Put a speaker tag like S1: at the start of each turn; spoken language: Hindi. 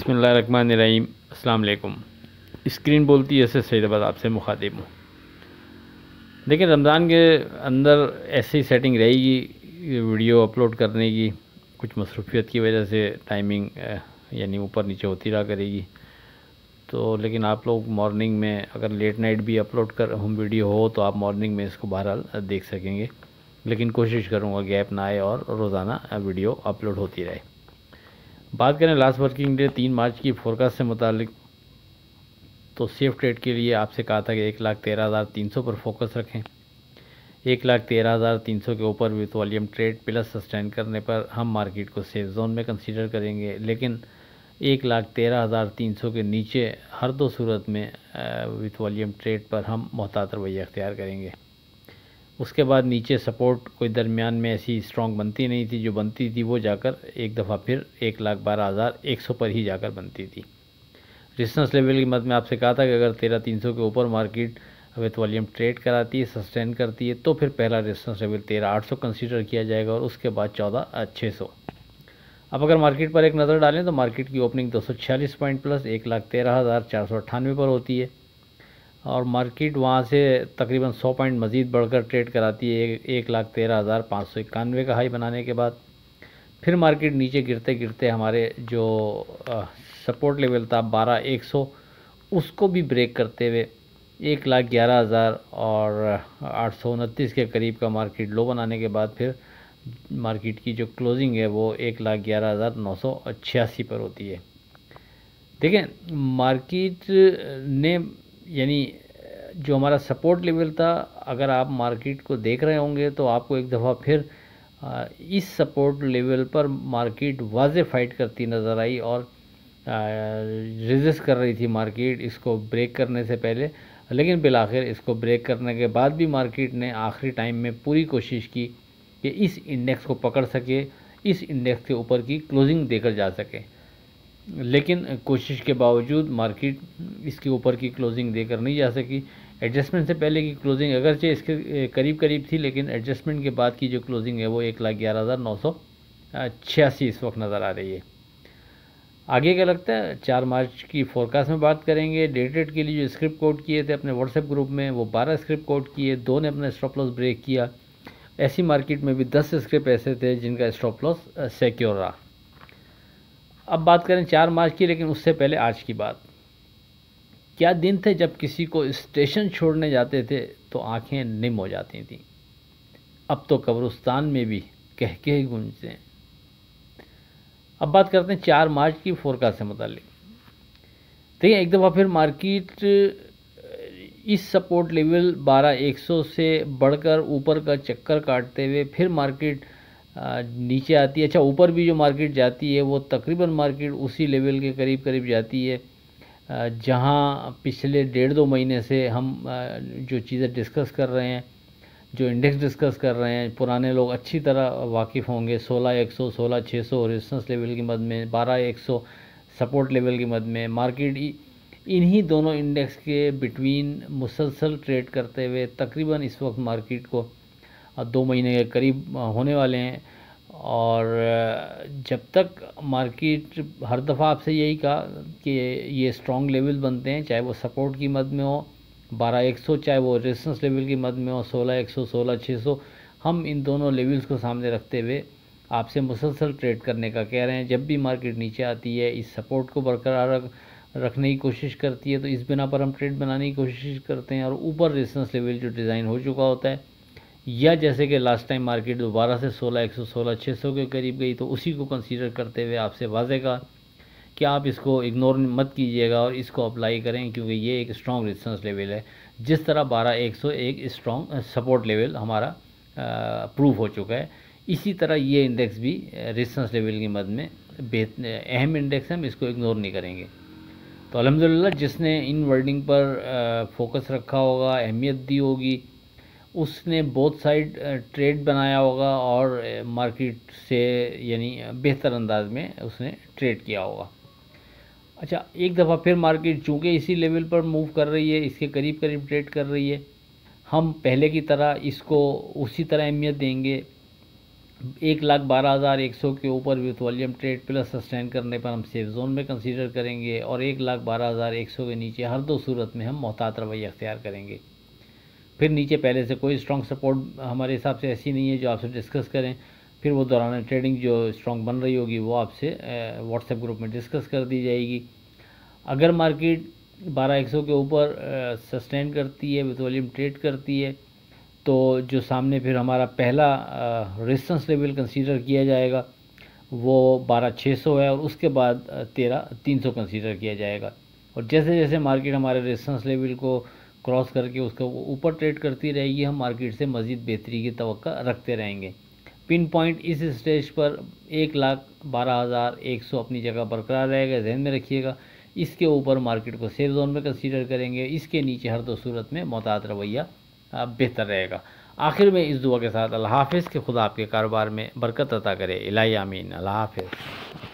S1: बिस्मिल्लाहिर्रहमानिर्रहीम। अस्सलाम वालेकुम। स्क्रीन बोलती है ऐसे सैयदाबाद आपसे मुखातिब हूँ। देखिए, रमज़ान के अंदर ऐसी सेटिंग रहेगी वीडियो अपलोड करने की, कुछ मसरूफियत की वजह से टाइमिंग यानी ऊपर नीचे होती रहा करेगी। तो लेकिन आप लोग मॉर्निंग में अगर लेट नाइट भी अपलोड कर हम वीडियो हो तो आप मॉर्निंग में इसको बहरहाल देख सकेंगे, लेकिन कोशिश करूँगा गैप ना आए और रोज़ाना वीडियो अपलोड होती रहे। बात करें लास्ट वर्किंग डे 3 मार्च की फोरकास्ट से मुतालिक, तो सेफ ट्रेड के लिए आपसे कहा था कि 1,13,300 पर फोकस रखें। 1,13,300 के ऊपर with volume trade plus sustain करने पर हम मार्केट को सेफ जोन में कंसीडर करेंगे, लेकिन 1,13,300 के नीचे हर दो सूरत में विथ वॉल्यूम ट्रेड पर हम मोहतात रवैया अख्तियार करेंगे। उसके बाद नीचे सपोर्ट कोई दरमियान में ऐसी स्ट्रॉन्ग बनती नहीं थी, जो बनती थी वो जाकर एक दफ़ा फिर 1,12,100 पर ही जाकर बनती थी। रेजिस्टेंस लेवल की मद में आपसे कहा था कि अगर 13,300 के ऊपर मार्केट विथ वॉल्यूम ट्रेड कराती है, सस्टेन करती है, तो फिर पहला रेजिस्टेंस लेवल 13,800 कंसीडर किया जाएगा और उसके बाद 14,600। अब अगर मार्केट पर एक नज़र डालें तो मार्केट की ओपनिंग 246 पॉइंट प्लस 1,13,498 पर होती है और मार्केट वहाँ से तकरीबन 100 पॉइंट मज़ीद बढ़कर ट्रेड कराती है 1,13,591 का हाई बनाने के बाद। फिर मार्केट नीचे गिरते गिरते हमारे जो सपोर्ट लेवल था 12,100, उसको भी ब्रेक करते हुए 1,11,000 और 829 के करीब का मार्केट लो बनाने के बाद फिर मार्केट की जो क्लोजिंग है वो 1,11,986 पर होती है। देखें, मार्केट ने यानी जो हमारा सपोर्ट लेवल था, अगर आप मार्केट को देख रहे होंगे तो आपको एक दफ़ा फिर इस सपोर्ट लेवल पर मार्केट वाज़े फाइट करती नज़र आई और रेजिस्ट कर रही थी मार्केट इसको ब्रेक करने से पहले, लेकिन बिलाखिर इसको ब्रेक करने के बाद भी मार्केट ने आखिरी टाइम में पूरी कोशिश की कि इस इंडेक्स को पकड़ सके, इस इंडेक्स के ऊपर की क्लोजिंग देकर जा सके, लेकिन कोशिश के बावजूद मार्केट इसके ऊपर की क्लोजिंग देकर नहीं जा सकी। एडजस्टमेंट से पहले की क्लोजिंग अगरचे इसके करीब करीब थी, लेकिन एडजस्टमेंट के बाद की जो क्लोजिंग है वो 1,11,986 इस वक्त नज़र आ रही है। आगे क्या लगता है, 4 मार्च की फोरकास्ट में बात करेंगे। डे ट्रेड के लिए जो स्क्रिप्ट कोड किए थे अपने व्हाट्सएप ग्रुप में, वो 12 स्क्रिप्ट कोड किए, 2 ने अपना स्टॉप लॉस ब्रेक किया। ऐसी मार्केट में भी 10 स्क्रिप्ट ऐसे थे जिनका स्टॉप लॉस सिक्योर रहा। अब बात करें 4 मार्च की, लेकिन उससे पहले आज की बात। क्या दिन थे जब किसी को स्टेशन छोड़ने जाते थे तो आंखें निम हो जाती थीं। अब तो कब्रिस्तान में भी कह के गूंजते हैं। अब बात करते हैं 4 मार्च की फोरकास्ट से मुतालिक। देखिए, एक दफ़ा फिर मार्केट इस सपोर्ट लेवल 12,100 से बढ़कर ऊपर का चक्कर काटते हुए फिर मार्केट नीचे आती है। अच्छा, ऊपर भी जो मार्केट जाती है वो तकरीबन मार्केट उसी लेवल के करीब करीब जाती है जहां पिछले 1.5-2 महीने से हम जो चीज़ें डिस्कस कर रहे हैं, जो इंडेक्स डिस्कस कर रहे हैं, पुराने लोग अच्छी तरह वाकिफ़ होंगे। 16,100, 16,600 रेजिस्टेंस लेवल की मद में, 12,100 सपोर्ट लेवल की मद में मार्केट इन्हीं दोनों इंडेक्स के बिटवीन मुसलसल ट्रेड करते हुए तकरीबन इस वक्त मार्केट को 2 महीने के करीब होने वाले हैं। और जब तक मार्केट, हर दफ़ा आपसे यही कहा कि ये स्ट्रॉन्ग लेवल बनते हैं, चाहे वो सपोर्ट की मद में हो 12,100, चाहे वो रेजिस्टेंस लेवल की मद में हो 16,100, 16,600, हम इन दोनों लेवल्स को सामने रखते हुए आपसे मुसलसल ट्रेड करने का कह रहे हैं। जब भी मार्केट नीचे आती है, इस सपोर्ट को बरकरार रखने की कोशिश करती है, तो इस बिना पर हम ट्रेड बनाने की कोशिश करते हैं। और ऊपर रेजिस्टेंस लेवल जो डिज़ाइन हो चुका होता है, या जैसे कि लास्ट टाइम मार्केट दोबारा से 16,100, 16,600 के करीब गई, तो उसी को कंसीडर करते हुए आपसे वाज़े कहा कि आप इसको इग्नोर मत कीजिएगा और इसको अप्लाई करें, क्योंकि ये एक स्ट्रॉन्ग रेजिस्टेंस लेवल है। जिस तरह 12,100 एक स्ट्रॉन्ग सपोर्ट लेवल हमारा प्रूव हो चुका है, इसी तरह ये इंडेक्स भी रेजिस्टेंस लेवल की मद में अहम इंडेक्स है, हम इसको इग्नोर नहीं करेंगे। तो अल्हम्दुलिल्लाह जिसने इन वर्डिंग पर फोकस रखा होगा, अहमियत दी होगी, उसने बोथ साइड ट्रेड बनाया होगा और मार्केट से यानी बेहतर अंदाज में उसने ट्रेड किया होगा। अच्छा, एक दफ़ा फिर मार्केट चूँकि इसी लेवल पर मूव कर रही है, इसके करीब करीब ट्रेड कर रही है, हम पहले की तरह इसको उसी तरह अहमियत देंगे। 1,12,100 के ऊपर with volume trade plus sustain करने पर हम सेफ जोन में कंसीडर करेंगे, और 1,12,100 के नीचे हर दो सूरत में हम मोहतात रवैया अख्तियार करेंगे। फिर नीचे पहले से कोई स्ट्रॉन्ग सपोर्ट हमारे हिसाब से ऐसी नहीं है जो आपसे डिस्कस करें, फिर वो दौरान ट्रेडिंग जो स्ट्रॉन्ग बन रही होगी वो आपसे व्हाट्सएप ग्रुप में डिस्कस कर दी जाएगी। अगर मार्केट 12,100 के ऊपर सस्टेन करती है, विथ वॉल्यूम ट्रेड करती है, तो जो सामने फिर हमारा पहला रेजिस्टेंस लेवल कंसीडर किया जाएगा वो 12,600 है, और उसके बाद 13,300 कंसीडर किया जाएगा। और जैसे जैसे मार्केट हमारे रेजिस्टेंस लेवल को क्रॉस करके उसको ऊपर ट्रेड करती रहेगी, हम मार्केट से मज़ीद बेहतरी की तवक्का रखते रहेंगे। पिन पॉइंट इस स्टेज पर 1,12,100 अपनी जगह बरकरार रहेगा, ध्यान में रखिएगा। इसके ऊपर मार्केट को सेफ जोन में कंसीडर करेंगे, इसके नीचे हर दो सूरत में मोहतात रवैया बेहतर रहेगा। आखिर में इस दुआ के साथ अल्लाह हाफ़िज़, कि खुदा आपके कारोबार में बरकत अता करे। इलाही आमीन। अल्लाह हाफ़िज़।